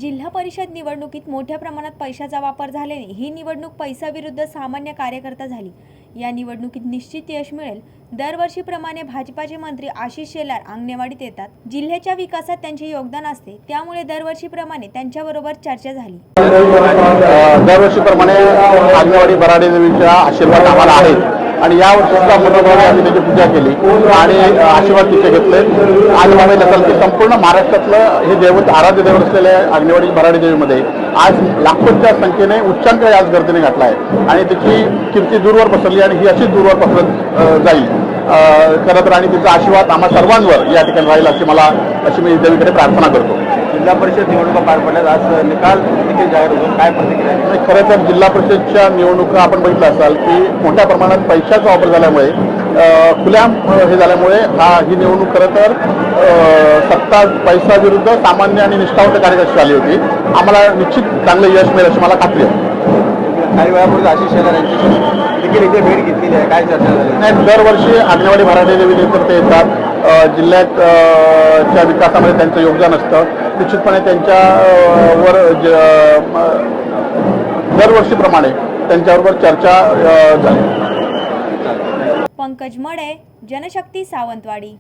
जिल्हा परिषद निवडणुकीत मोठ्या प्रमाणात पैशाचा वापर झाल्याने ही निवडणूक पैसा विरुद्ध सामान्य कार्यकर्ता झाली। या निवडणुकीत निश्चित यश मिळेल। दरवर्षीप्रमाणे भाजपाचे मंत्री आशिष शेलार अंगणेवाडीत येतात। जिल्ह्याच्या विकासात त्यांचे योगदान असते, त्यामुळे दरवर्षीप्रमाणे त्यांच्याबरोबर चर्चा झाली। दरवर्षीप्रमाणे अंगणेवाडी बराडे देवीचा आशीर्वाद आम्हाला आहे आणि या वर्षीचा मनोभावे आम्ही त्याची पूजा केली आणि आशीर्वाद तिथे घेतले। आज आम्ही नसेल की संपूर्ण महाराष्ट्रातलं हे दैवत आराध्य दैवत असलेल्या अंगणेवाडी बराडे देवीमध्ये आज लाखोंच्या संख्येने उच्चांक आज गर्दीने घातला आहे आणि त्याची कीर्ती दूरवर पसरली आणि ही अशीच दूरवर पसरत जाईल खरं तर। आणि तिचा आशीर्वाद आम्हा सर्वांवर या ठिकाणी राहील अशी मी देवीकडे प्रार्थना करतो। जिल्हा परिषद निवडणुका पार पडल्यात, आज निकाल देखील जाहीर होतो, काय प्रतिक्रिया? खरं तर जिल्हा परिषदच्या निवडणुका आपण बघितलं असाल की मोठ्या प्रमाणात पैशाचा वापर झाल्यामुळे खुल्याम हे झाल्यामुळे ही निवडणूक खरं तर सत्ता पैसा विरुद्ध सामान्य आणि निष्ठावंत कार्यकर्ते झाली होती। आम्हाला निश्चित चांगलं यश मिळेल अशी मला खात्री आहे। काही वेळापूर्वी आशिष शेलार यांच्याशी देखील इथे भेट घेतलेली आहे, काय चर्चा झाली? नाही, दरवर्षी अंगणवाडी बराडे देवी नेतृत्व येतात। जिल्ह्याच्या विकासामध्ये त्यांचं योगदान असतं। निश्चितपणे त्यांच्यावर दरवर्षीप्रमाणे त्यांच्याबरोबर चर्चा झाली। पंकज मडे, जनशक्ती, सावंतवाडी।